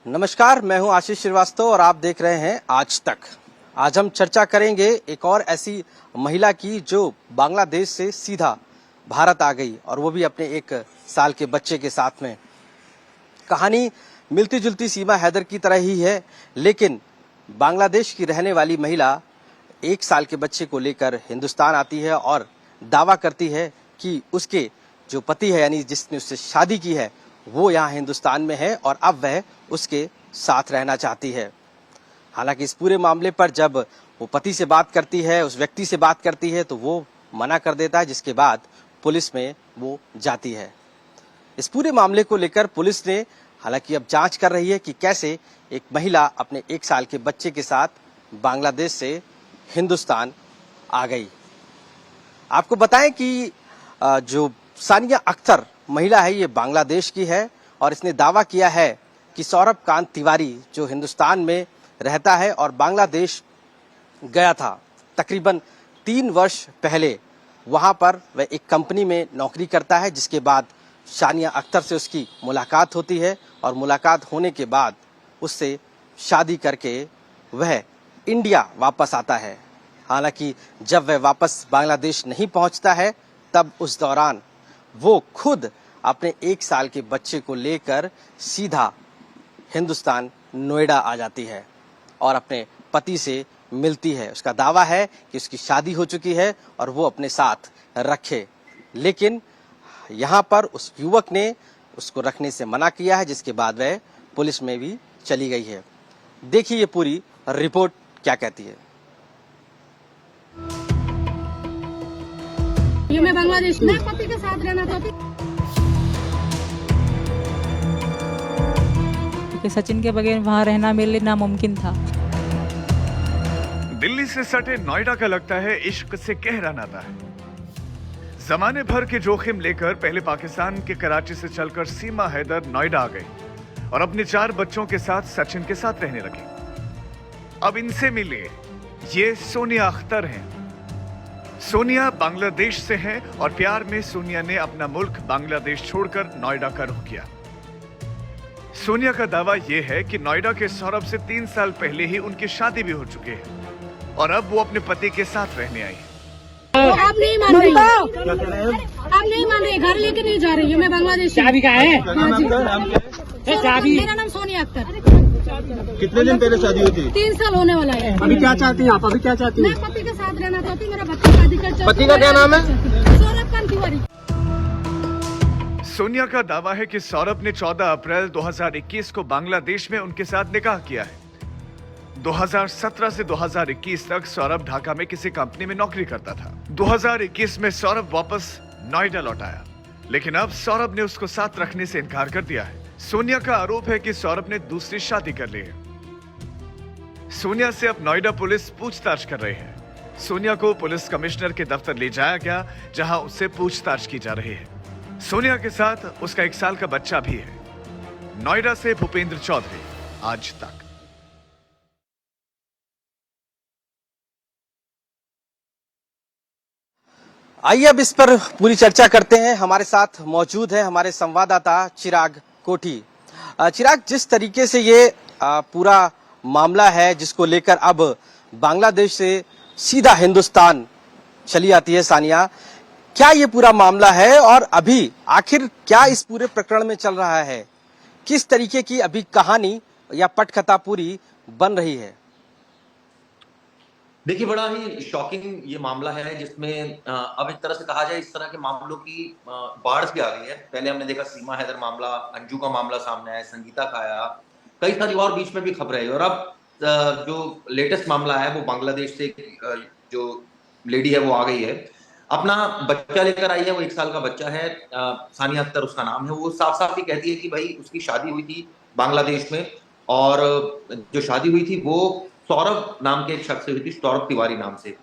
नमस्कार, मैं हूं आशीष श्रीवास्तव और आप देख रहे हैं आज तक। आज हम चर्चा करेंगे एक और ऐसी महिला की जो बांग्लादेश से सीधा भारत आ गई और वो भी अपने 1 साल के बच्चे के साथ में। कहानी मिलती जुलती सीमा हैदर की तरह ही है, लेकिन बांग्लादेश की रहने वाली महिला 1 साल के बच्चे को लेकर हिंदुस्तान आती है और दावा करती है कि उसके जो पति है यानी जिसने उससे शादी की है वो यहाँ हिंदुस्तान में है और अब वह उसके साथ रहना चाहती है। हालांकि इस पूरे मामले पर जब वो पति से बात करती है, उस व्यक्ति से बात करती है, तो वो मना कर देता है, जिसके बाद पुलिस में वो जाती है। इस पूरे मामले को लेकर पुलिस ने हालांकि अब जांच कर रही है कि कैसे एक महिला अपने 1 साल के बच्चे के साथ बांग्लादेश से हिंदुस्तान आ गई। आपको बताएं कि जो सानिया अख्तर महिला है ये बांग्लादेश की है और इसने दावा किया है कि सौरभ कांत तिवारी जो हिंदुस्तान में रहता है और बांग्लादेश गया था तकरीबन 3 वर्ष पहले, वहां पर वह एक कंपनी में नौकरी करता है, जिसके बाद सानिया अख्तर से उसकी मुलाकात होती है और मुलाकात होने के बाद उससे शादी करके वह इंडिया वापस आता है। हालांकि जब वह वापस बांग्लादेश नहीं पहुंचता है तब उस दौरान वो खुद अपने 1 साल के बच्चे को लेकर सीधा हिंदुस्तान नोएडा आ जाती है और अपने पति से मिलती है। उसका दावा है कि उसकी शादी हो चुकी है और वो अपने साथ रखे, लेकिन यहाँ पर उस युवक ने उसको रखने से मना किया है, जिसके बाद वह पुलिस में भी चली गई है। देखिए ये पूरी रिपोर्ट क्या कहती है। ये मैं बांग्लादेश में पति के साथ रहना चाहती हूँ। क्योंकि सचिन के बगैर वहाँ रहना मेरे लिए नामुमकिन था। दिल्ली से सटे नोएडा का लगता है इश्क से गहरा नाता है। जमाने भर के जोखिम लेकर पहले पाकिस्तान के कराची से चलकर सीमा हैदर नोएडा आ गई और अपने 4 बच्चों के साथ सचिन के साथ रहने लगी। अब इनसे मिले ये सोनिया अख्तर हैं। सोनिया बांग्लादेश से हैं और प्यार में सोनिया ने अपना मुल्क बांग्लादेश छोड़कर नोएडा का रुख किया। सोनिया का दावा यह है कि नोएडा के सौरभ से 3 साल पहले ही उनकी शादी भी हो चुकी है और अब वो अपने पति के साथ रहने आई है। आप नहीं मान रही, आप नहीं मान रही, घर लेके नहीं जा रही हूँ मैं बांग्लादेश। चाबी का है? चाबी। मेरा नाम सोनिया अख्तर। कितने दिन पहले शादी हुई थी? 3 साल होने वाला है। अभी क्या चाहती हैं आप? अभी क्या चाहती हैं? मैं पति के साथ रहना चाहती हूँ। मेरा बच्चा शादी कर चाहती हूँ। पति का क्या नाम है? सौरभ कांत तिवारी। सोनिया का दावा है कि सौरभ ने 14 अप्रैल 2021 को बांग्लादेश में उनके साथ निकाह किया है। 2017 से 2021 तक सौरभ ढाका में किसी कंपनी में नौकरी करता था। 2021 में सौरभ वापस नोएडा लौट आया, लेकिन अब सौरभ ने उसको साथ रखने से इनकार कर दिया है। सोनिया का आरोप है कि सौरभ ने दूसरी शादी कर ली है। सोनिया से अब नोएडा पुलिस पूछताछ कर रही है। सोनिया को पुलिस कमिश्नर के दफ्तर ले जाया गया, जहां उससे पूछताछ की जा रही है। सोनिया के साथ उसका 1 साल का बच्चा भी है। नोएडा से भूपेंद्र चौधरी, आज तक। आइए अब इस पर पूरी चर्चा करते हैं। हमारे साथ मौजूद है हमारे संवाददाता चिराग कोठी। चिराग, जिस तरीके से ये पूरा मामला है जिसको लेकर अब बांग्लादेश से सीधा हिंदुस्तान चली आती है सानिया, क्या ये पूरा मामला है और अभी आखिर क्या इस पूरे प्रकरण में चल रहा है? किस तरीके की अभी कहानी या पटकथा पूरी बन रही है? देखिए, बड़ा ही शॉकिंग ये मामला है जिसमें अब एक तरह से कहा जाए इस तरह के मामलों की बाढ़ भी आ गई है। पहले हमने देखा सीमा हैदर मामला, अंजू का मामला सामने आया, संगीता का आया, कई सारी और बीच में भी खबरें आई और अब जो लेटेस्ट मामला है वो बांग्लादेश से जो लेडी है वो आ गई है, अपना बच्चा लेकर आई है। वो 1 साल का बच्चा है, सानिया अख्तर उसका नाम है। वो साफ साफ ही कहती है कि भाई उसकी शादी हुई थी बांग्लादेश में और जो शादी हुई थी वो सौरभ नाम के एक शख्स से हुई थी, सौरभ तिवारी नाम से।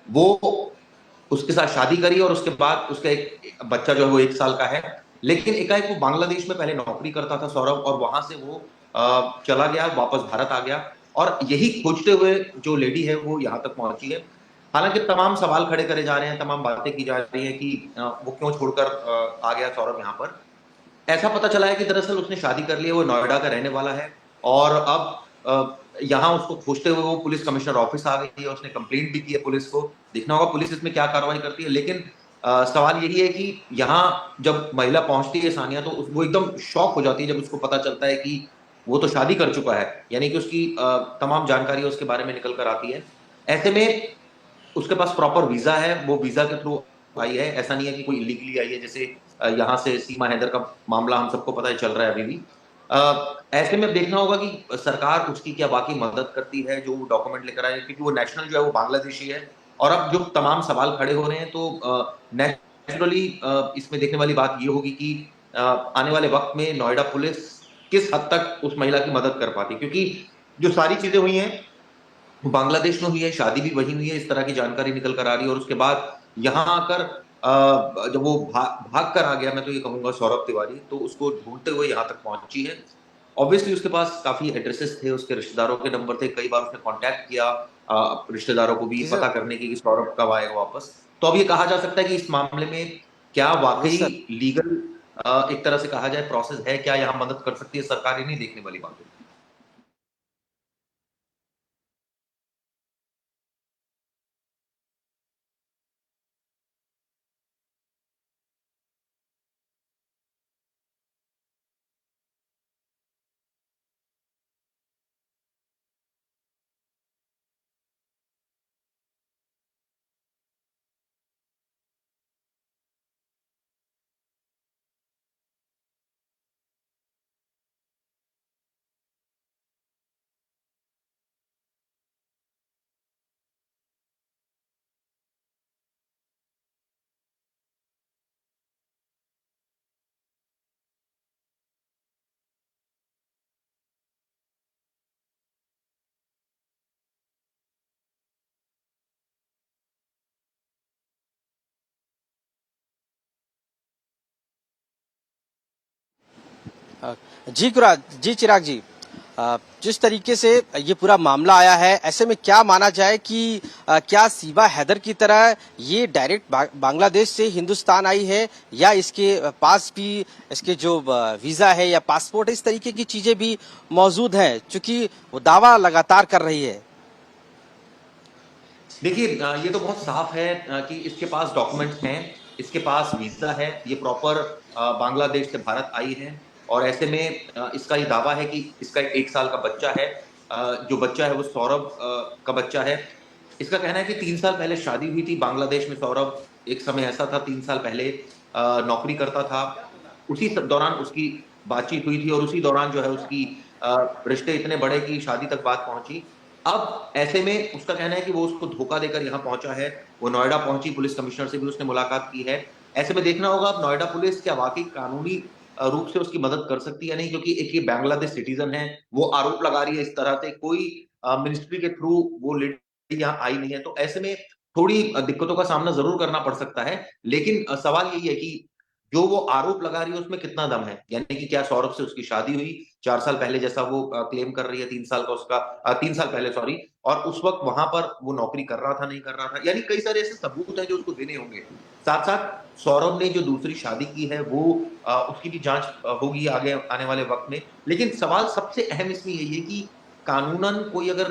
वो उसके साथ शादी करी और उसके बाद उसका एक बच्चा जो है वो 1 साल का है। लेकिन एकाएक वो बांग्लादेश में पहले नौकरी करता था सौरभ और वहां से वो चला गया, वापस भारत आ गया और यही खोजते हुए जो लेडी है वो यहाँ तक पहुंची है। हालांकि तमाम सवाल खड़े करे जा रहे हैं, तमाम बातें की जा रही हैं कि वो क्यों छोड़कर आ गया सौरभ यहाँ पर। ऐसा पता चला है कि दरअसल उसने शादी कर ली है, वो नोएडा का रहने वाला है और अब यहाँ उसको खोजते हुए वो पुलिस कमिश्नर ऑफिस आ गई है, उसने कंप्लेंट भी की है पुलिस को। देखना होगा पुलिस इसमें क्या कार्रवाई करती है। लेकिन सवाल यही है कि यहाँ जब महिला पहुंचती है सानिया, तो वो एकदम शॉक हो जाती है जब उसको पता चलता है कि वो तो शादी कर चुका है, यानी कि उसकी तमाम जानकारी उसके बारे में निकल कर आती है। ऐसे में उसके पास प्रॉपर वीजा है, वो वीजा के थ्रू आई है, ऐसा नहीं है कि कोई इलीगली आई है, जैसे यहाँ से सीमा हैदर का मामला हम सबको पता है चल रहा है अभी भी। ऐसे में देखना होगा कि सरकार उसकी क्या वाकई मदद करती है जो डॉक्यूमेंट लेकर आए, क्योंकि वो नेशनल जो है वो बांग्लादेशी है। और अब जो तमाम सवाल खड़े हो रहे हैं, तो नेचुरली इसमें देखने वाली बात ये होगी कि आने वाले वक्त में नोएडा पुलिस किस हद तक उस महिला की मदद कर पाती है, क्योंकि जो सारी चीजें हुई हैं बांग्लादेश में हुई है, शादी भी वही हुई है, इस तरह की जानकारी निकल कर आ रही है। और उसके बाद यहाँ आकर जब वो भाग कर आ गया, मैं तो ये कहूंगा सौरभ तिवारी, तो उसको ढूंढते हुए यहाँ तक पहुंची है। ऑब्वियसली उसके पास काफी एड्रेसेस थे, उसके रिश्तेदारों के नंबर थे, कई बार उसने कांटेक्ट किया रिश्तेदारों को भी जी सर। पता करने की कि सौरभ कब आएगा वापस। तो अब ये कहा जा सकता है कि इस मामले में क्या वाकई जी सर। लीगल एक तरह से कहा जाए प्रोसेस है, क्या यहाँ मदद कर सकती है सरकार, ये नहीं देखने वाली बात है। जी चिराग जी, जिस तरीके से ये पूरा मामला आया है, ऐसे में क्या माना जाए कि क्या सीमा हैदर की तरह ये डायरेक्ट बांग्लादेश से हिंदुस्तान आई है, या इसके पास भी इसके जो वीजा है या पासपोर्ट है, इस तरीके की चीजें भी मौजूद हैं, क्योंकि वो दावा लगातार कर रही है। देखिए ये तो बहुत साफ है कि इसके पास डॉक्यूमेंट्स हैं, इसके पास वीजा है, ये प्रॉपर बांग्लादेश से भारत आई है। और ऐसे में इसका ये दावा है कि इसका 1 साल का बच्चा है, जो बच्चा है वो सौरभ का बच्चा है। इसका कहना है कि 3 साल पहले शादी हुई थी बांग्लादेश में। सौरभ एक समय ऐसा था 3 साल पहले नौकरी करता था, उसी दौरान उसकी बातचीत हुई थी, और उसी दौरान जो है उसकी रिश्ते इतने बड़े कि शादी तक बात पहुंची। अब ऐसे में उसका कहना है कि वो उसको धोखा देकर यहाँ पहुंचा है, वो नोएडा पहुंची, पुलिस कमिश्नर से भी उसने मुलाकात की है। ऐसे में देखना होगा अब नोएडा पुलिस क्या वाकई कानूनी रूप से उसकी मदद कर सकती है नहीं, क्योंकि एक ये बांग्लादेश सिटीजन है, वो आरोप लगा रही है इस तरह से, कोई मिनिस्ट्री के थ्रू वो लेडी यहाँ आई नहीं है। तो ऐसे में थोड़ी दिक्कतों का सामना जरूर करना पड़ सकता है। लेकिन सवाल यही है कि जो वो आरोप लगा रही है उसमें कितना दम है, यानी कि क्या सौरभ से उसकी शादी हुई 4 साल पहले जैसा वो क्लेम कर रही है, 3 साल का उसका 3 साल पहले सॉरी, और उस वक्त वहां पर वो नौकरी कर रहा था नहीं कर रहा था, यानी कई सारे ऐसे सबूत हैं जो उसको देने होंगे। साथ साथ सौरभ ने जो दूसरी शादी की है वो उसकी भी जांच होगी आगे आने वाले वक्त में। लेकिन सवाल सबसे अहम इसमें यही है कि कानूनन कोई अगर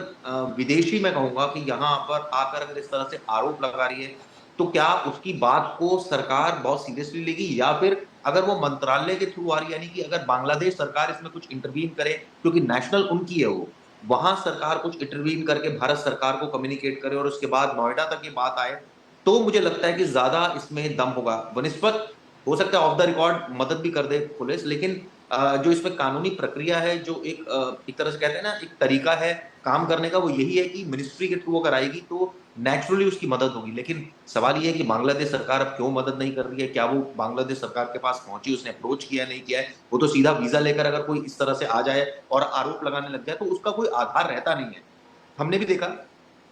विदेशी, मैं कहूंगा कि यहाँ पर आकर अगर इस तरह से आरोप लगा रही है, तो क्या उसकी बात को सरकार बहुत सीरियसली लेगी, या फिर अगर वो मंत्रालय के थ्रू आ रही है, यानी कि अगर बांग्लादेश सरकार इसमें कुछ इंटरवीन करे, क्योंकि नेशनल उनकी है वो, वहां सरकार कुछ इंटरवीन करके भारत सरकार को कम्युनिकेट करे और उसके बाद नोएडा तक ये बात आए, तो मुझे लगता है कि ज्यादा इसमें दम होगा। बनिस्बत हो सकता है ऑफ द रिकॉर्ड मदद भी कर दे पुलिस, लेकिन जो इसमें कानूनी प्रक्रिया है, जो एक तरह से कहते हैं ना, एक तरीका है काम करने का, वो यही है कि मिनिस्ट्री के थ्रू अगर आएगी तो नेचुरली उसकी मदद होगी। लेकिन सवाल ये है कि बांग्लादेश सरकार अब क्यों मदद नहीं कर रही है, क्या वो बांग्लादेश सरकार के पास पहुंची, उसने अप्रोच किया नहीं किया है? वो तो सीधा वीजा लेकर अगर कोई इस तरह से आ जाए और आरोप लगाने लग जाए तो उसका कोई आधार रहता नहीं है। हमने भी देखा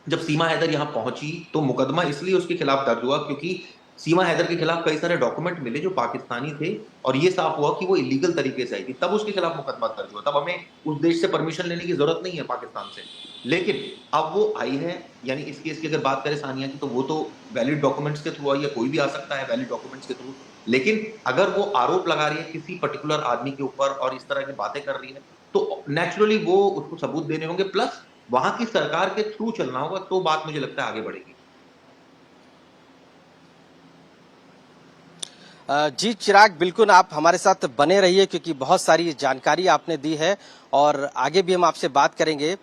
जब सीमा हैदर यहाँ पहुंची तो मुकदमा इसलिए उसके खिलाफ दर्ज हुआ क्योंकि सीमा हैदर के खिलाफ कई सारे डॉक्यूमेंट मिले जो पाकिस्तानी थे, और ये साफ हुआ कि वो इलीगल तरीके से आई थी, तब उसके खिलाफ मुकदमा दर्ज हुआ। तब हमें उस देश से परमिशन लेने की जरूरत नहीं है पाकिस्तान से। लेकिन अब वो आई है, यानी इस केस की अगर बात करें सानिया की, तो वो तो वैलिड डॉक्यूमेंट्स के थ्रू आई है, कोई भी आ सकता है वैलिड डॉक्यूमेंट्स के थ्रू। लेकिन अगर वो आरोप लगा रही है किसी पर्टिकुलर आदमी के ऊपर और इस तरह की बातें कर रही है, तो नेचुरली वो उसको सबूत देने होंगे, प्लस वहां की सरकार के थ्रू चलना होगा, तो बात मुझे लगता है आगे बढ़ेगी। जी चिराग, बिल्कुल आप हमारे साथ बने रहिए क्योंकि बहुत सारी जानकारी आपने दी है और आगे भी हम आपसे बात करेंगे।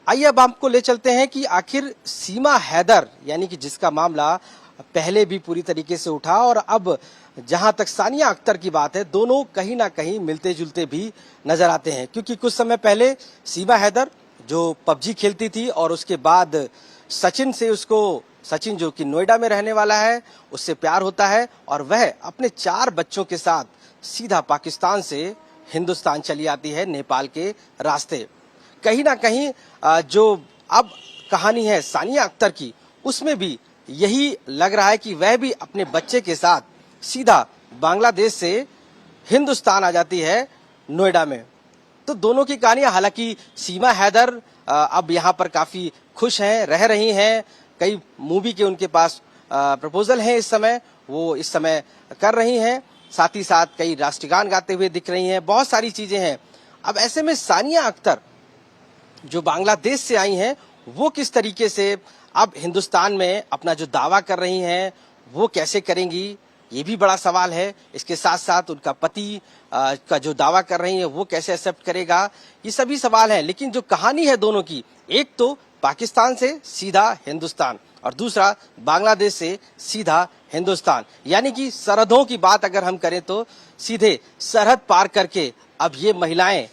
आइए अब आपको ले चलते हैं कि आखिर सीमा हैदर यानी कि जिसका मामला पहले भी पूरी तरीके से उठा और अब जहां तक सानिया अख्तर की बात है, दोनों कहीं ना कहीं मिलते जुलते भी नजर आते हैं। क्योंकि कुछ समय पहले सीमा हैदर जो पबजी खेलती थी और उसके बाद सचिन जो कि नोएडा में रहने वाला है, उससे प्यार होता है और वह अपने 4 बच्चों के साथ सीधा पाकिस्तान से हिंदुस्तान चली आती है नेपाल के रास्ते। कहीं ना कहीं जो अब कहानी है सानिया अख्तर की, उसमें भी यही लग रहा है कि वह भी अपने बच्चे के साथ सीधा बांग्लादेश से हिंदुस्तान आ जाती है नोएडा में। तो दोनों की कहानियां, हालांकि सीमा हैदर अब यहाँ पर काफी खुश हैं, रह रही हैं, कई मूवी के उनके पास प्रपोजल हैं, वो इस समय कर रही हैं, साथ ही साथ कई राष्ट्रगान गाते हुए दिख रही हैं, बहुत सारी चीजें हैं। अब ऐसे में सानिया अख्तर जो बांग्लादेश से आई हैं, वो किस तरीके से अब हिंदुस्तान में अपना जो दावा कर रही हैं वो कैसे करेंगी, ये भी बड़ा सवाल है। इसके साथ साथ उनका पति का जो दावा कर रही है वो कैसे एक्सेप्ट करेगा, ये सभी सवाल हैं। लेकिन जो कहानी है दोनों की, एक तो पाकिस्तान से सीधा हिंदुस्तान और दूसरा बांग्लादेश से सीधा हिंदुस्तान, यानी कि सरहदों की बात अगर हम करें तो सीधे सरहद पार करके अब ये महिलाएं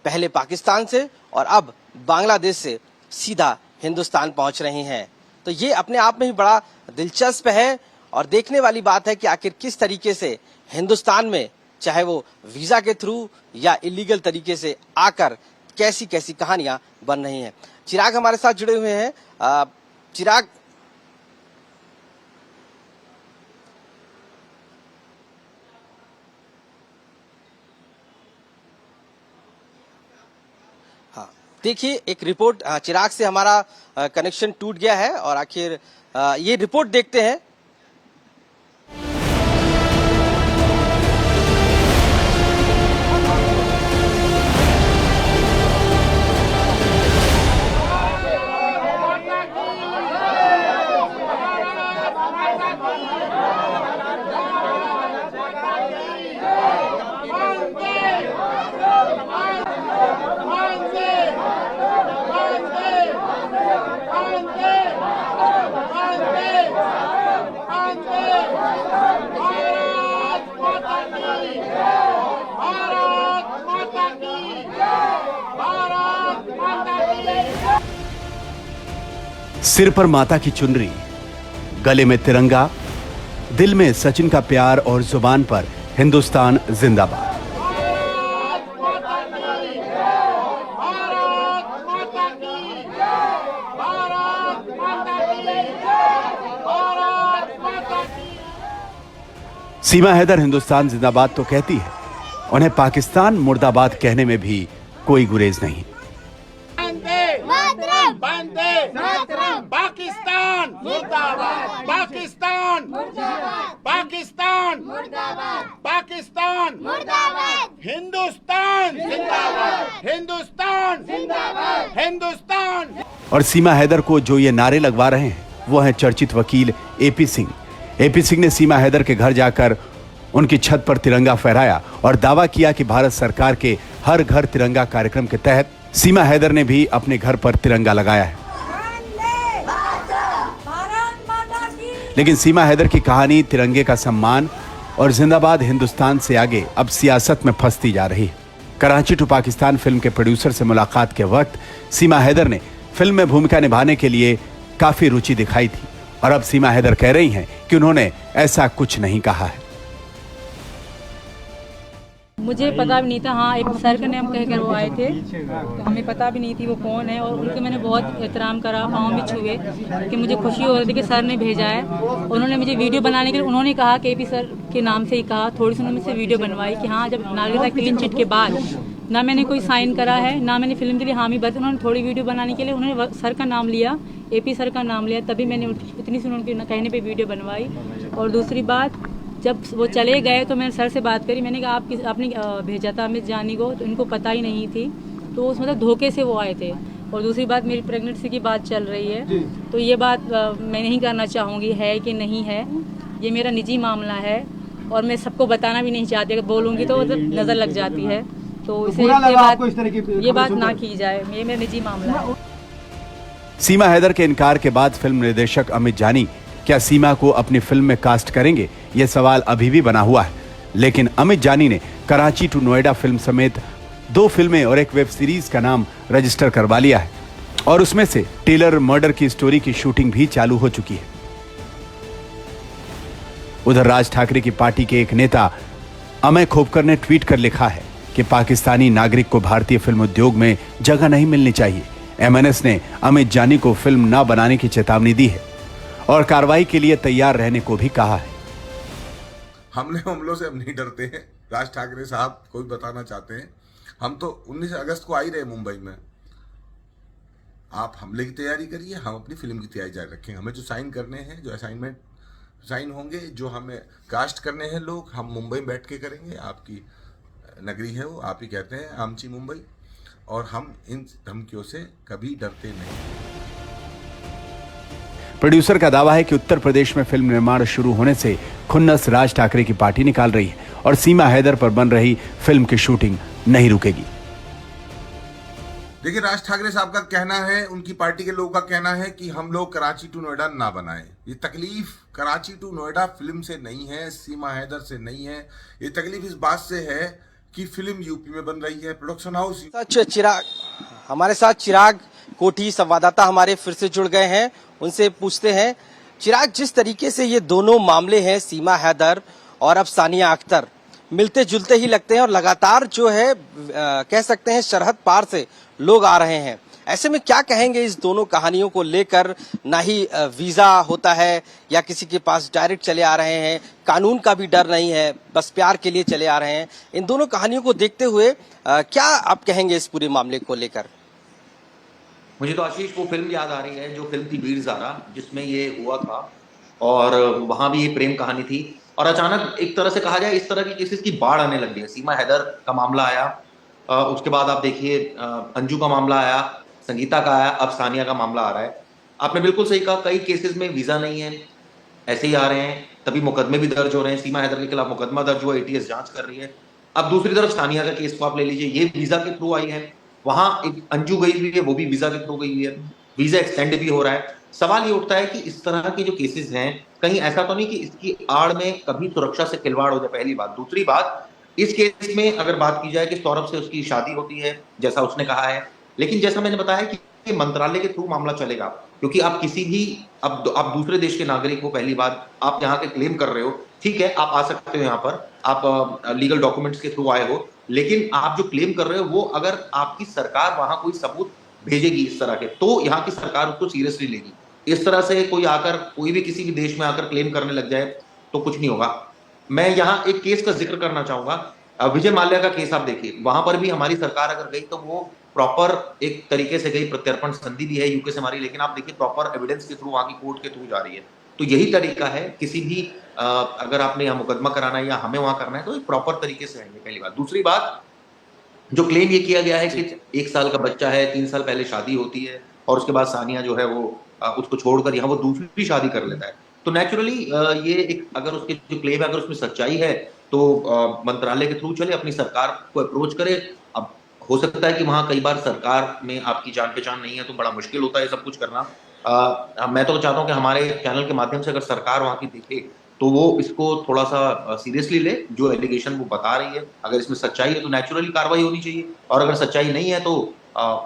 पहले पाकिस्तान से और अब बांग्लादेश से सीधा हिंदुस्तान पहुंच रही हैं। तो ये अपने आप में ही बड़ा दिलचस्प है और देखने वाली बात है कि आखिर किस तरीके से हिंदुस्तान में, चाहे वो वीजा के थ्रू या इलीगल तरीके से आकर, कैसी कैसी कहानियां बन रही हैं। चिराग हमारे साथ जुड़े हुए हैं। चिराग, हाँ देखिए, एक रिपोर्ट, चिराग से हमारा कनेक्शन टूट गया है और आखिर ये रिपोर्ट देखते हैं। सिर पर माता की चुनरी, गले में तिरंगा, दिल में सचिन का प्यार और जुबान पर हिंदुस्तान जिंदाबाद। सीमा हैदर हिंदुस्तान जिंदाबाद तो कहती है, उन्हें पाकिस्तान मुर्दाबाद कहने में भी कोई गुरेज नहीं। पाकिस्तान मुर्दाबाद, पाकिस्तान मुर्दाबाद, पाकिस्तान मुर्दाबाद, पाकिस्तान मुर्दाबाद, हिंदुस्तान जिंदाबाद, हिंदुस्तान जिंदाबाद, हिंदुस्तान। और सीमा हैदर को जो ये नारे लगवा रहे हैं वो हैं चर्चित वकील एपी सिंह। एपी सिंह ने सीमा हैदर के घर जाकर उनकी छत पर तिरंगा फहराया और दावा किया कि भारत सरकार के हर घर तिरंगा कार्यक्रम के तहत सीमा हैदर ने भी अपने घर पर तिरंगा लगाया है। लेकिन सीमा हैदर की कहानी तिरंगे का सम्मान और जिंदाबाद हिंदुस्तान से आगे अब सियासत में फंसती जा रही है। कराची टू पाकिस्तान फिल्म के प्रोड्यूसर से मुलाकात के वक्त सीमा हैदर ने फिल्म में भूमिका निभाने के लिए काफी रुचि दिखाई थी और अब सीमा हैदर कह रही हैं कि उन्होंने ऐसा कुछ नहीं कहा है। मुझे पता भी नहीं था। हाँ, एक सर का नाम कहकर वो आए थे, तो हमें पता भी नहीं थी वो कौन है और उनके मैंने बहुत एहतराम करा, पाँव भी छुए कि मुझे खुशी हो रही थी कि सर ने भेजा है। उन्होंने मुझे वीडियो बनाने के लिए उन्होंने कहा कि एपी सर के नाम से ही कहा, थोड़ी सी उन्होंने मुझसे वीडियो बनवाई कि हाँ, जब नागरिकता क्लीन चिट के बाद ना मैंने कोई साइन करा है, ना मैंने फिल्म के लिए हामी बस उन्होंने थोड़ी वीडियो बनाने के लिए उन्होंने सर का नाम लिया, एपी सर का नाम लिया, तभी मैंने उतनी सी उनके कहने पर वीडियो बनवाई। और दूसरी बात, जब वो चले गए तो मैंने सर से बात करी, मैंने कहा आपने भेजा था अमित जानी को, तो इनको पता ही नहीं थी, तो उस मतलब धोखे से वो आए थे। और दूसरी बात, मेरी प्रेगनेंसी की बात चल रही है, तो ये बात मैं नहीं करना चाहूँगी है कि नहीं है, ये मेरा निजी मामला है और मैं सबको बताना भी नहीं चाहती, अगर बोलूँगी तो नज़र लग जाती है, तो इसे ये बात ना की जाए, ये मेरा निजी मामला है। सीमा हैदर के इनकार के बाद फिल्म निर्देशक अमित जानी क्या सीमा को अपनी फिल्म में कास्ट करेंगे, यह सवाल अभी भी बना हुआ है। लेकिन अमित जानी ने कराची टू नोएडा फिल्म समेत 2 फिल्में और एक वेब सीरीज का नाम रजिस्टर करवा लिया है और उसमें से टेलर मर्डर की स्टोरी की शूटिंग भी चालू हो चुकी है। उधर राज ठाकरे की पार्टी के एक नेता अमय खोपकर ने ट्वीट कर लिखा है कि पाकिस्तानी नागरिक को भारतीय फिल्म उद्योग में जगह नहीं मिलनी चाहिए। एमएनएस ने अमित जानी को फिल्म न बनाने की चेतावनी दी है और कार्रवाई के लिए तैयार रहने को भी कहा है। हमने हमलों से हम नहीं डरते हैं। राज ठाकरे साहब कोई बताना चाहते हैं, हम तो 19 अगस्त को आ ही रहे मुंबई में। आप हमले की तैयारी करिए, हम अपनी फिल्म की तैयारी जारी रखेंगे। हमें जो साइन करने हैं, जो असाइनमेंट साइन होंगे, जो हमें कास्ट करने हैं लोग, हम मुंबई में बैठ के करेंगे। आपकी नगरी है वो, आप ही कहते हैं आमची मुंबई, और हम इन धमकियों से कभी डरते नहीं। प्रोड्यूसर का दावा है कि उत्तर प्रदेश में फिल्म निर्माण शुरू होने से खुन्नस राज ठाकरे की पार्टी निकाल रही है और सीमा हैदर पर बन रही फिल्म की शूटिंग नहीं रुकेगी। देखिए, राज ठाकरे साहब का कहना है, उनकी पार्टी के लोगों का कहना है कि हम लोग कराची टू नोएडा ना बनाएं। ये तकलीफ कराची टू नोएडा फिल्म से नहीं है, सीमा हैदर से नहीं है। ये तकलीफ इस बात से है कि फिल्म यूपी में बन रही है, प्रोडक्शन हाउस। चिराग, हमारे साथ चिराग कोठी संवाददाता हमारे फिर से जुड़ गए हैं, उनसे पूछते हैं। चिराग, जिस तरीके से ये दोनों मामले हैं, सीमा हैदर और अब सानिया अख्तर, मिलते जुलते ही लगते हैं और लगातार जो है कह सकते हैं सरहद पार से लोग आ रहे हैं। ऐसे में क्या कहेंगे इस दोनों कहानियों को लेकर? ना ही वीजा होता है या किसी के पास डायरेक्ट चले आ रहे हैं, कानून का भी डर नहीं है, बस प्यार के लिए चले आ रहे हैं। इन दोनों कहानियों को देखते हुए क्या आप कहेंगे इस पूरे मामले को लेकर? मुझे तो आशीष वो फिल्म याद आ रही है जो फिल्म थी वीर ज़ारा, जिसमें ये हुआ था और वहां भी ये प्रेम कहानी थी और अचानक एक तरह से कहा जाए इस तरह की केसेस की बाढ़ आने लग गई। सीमा हैदर का मामला आया, उसके बाद आप देखिए अंजू का मामला आया, संगीता का आया, अब सानिया का मामला आ रहा है। आपने बिल्कुल सही कहा, कई केसेस में वीजा नहीं है, ऐसे ही आ रहे हैं, तभी मुकदमे भी दर्ज हो रहे हैं। सीमा हैदर के खिलाफ मुकदमा दर्ज हुआ, एटीएस जांच कर रही है। अब दूसरी तरफ सानिया का केस को आप ले लीजिए, ये वीजा के थ्रू आई है, वहां एक अंजू गई हुई है, वो भी वीजा के थ्रू गई हुई है, वीजा एक्सटेंड भी हो रहा है। सवाल ये उठता है कि इस तरह के जो केसेस हैं, कहीं ऐसा तो नहीं कि इसकी आड़ में कभी सुरक्षा से खिलवाड़ हो जाए, पहली बात। दूसरी बात, इस केस में अगर बात की जाए कि सौरभ से उसकी शादी होती है, जैसा उसने कहा है, लेकिन जैसा मैंने बताया कि मंत्रालय के थ्रू मामला चलेगा, क्योंकि आप किसी भी आप दूसरे देश के नागरिक हो, पहली बात, आप यहाँ के क्लेम कर रहे हो, ठीक है, आप आ सकते हो यहाँ पर, आप लीगल डॉक्यूमेंट्स के थ्रू आए हो, लेकिन आप जो क्लेम कर रहे हो वो अगर आपकी सरकार वहां कोई सबूत भेजेगी इस तरह के, तो यहाँ की सरकार उसको सीरियसली लेगी। इस तरह से कोई आकर, कोई भी किसी भी देश में आकर क्लेम करने लग जाए तो कुछ नहीं होगा। मैं यहाँ एक केस का जिक्र करना चाहूंगा, विजय माल्या का केस आप देखिए, वहां पर भी हमारी सरकार अगर गई तो वो प्रॉपर एक तरीके से गई, प्रत्यर्पण संधि भी है यूके से हमारी, लेकिन आप देखिए प्रॉपर एविडेंस के थ्रू, वहां की कोर्ट के थ्रू जा रही है। तो यही तरीका है, किसी भी अगर आपने यहाँ मुकदमा कराना है या हमें वहां करना है तो एक प्रॉपर तरीके से आएंगे, पहली बात। दूसरी बात, जो क्लेम ये किया गया है कि 1 साल का बच्चा है, 3 साल पहले शादी होती है और उसके बाद सानिया जो है वो उसको छोड़कर यहाँ वो दूसरी शादी कर लेता है, तो नेचुरली ये एक, अगर उसके जो क्लेम है अगर उसमें सच्चाई है तो मंत्रालय के थ्रू चले, अपनी सरकार को अप्रोच करे। अब हो सकता है कि वहां कई बार सरकार में आपकी जान पहचान नहीं है तो बड़ा मुश्किल होता है सब कुछ करना। मैं तो चाहता हूं कि हमारे चैनल के माध्यम से अगर सरकार वहां की देखे तो वो इसको थोड़ा सा सीरियसली ले, जो एलिगेशन वो बता रही है, अगर इसमें सच्चाई है तो नेचुरली कार्रवाई होनी चाहिए, और अगर सच्चाई नहीं है तो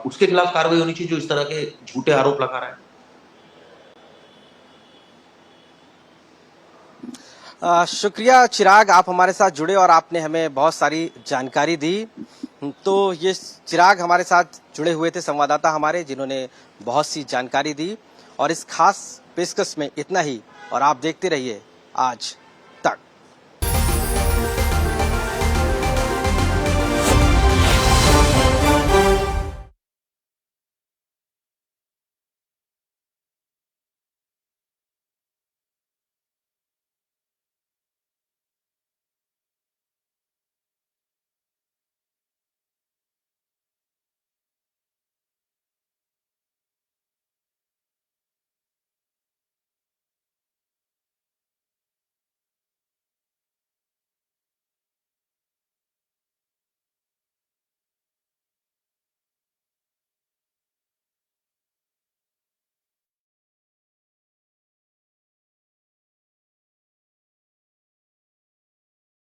उसके खिलाफ कार्रवाई होनी चाहिए जो इस तरह के झूठे आरोप लगा रहा है। शुक्रिया चिराग, आप हमारे साथ जुड़े और आपने हमें बहुत सारी जानकारी दी। तो ये चिराग हमारे साथ जुड़े हुए थे, संवाददाता हमारे, जिन्होंने बहुत सी जानकारी दी। और इस खास पेशकश में इतना ही, और आप देखते रहिए आज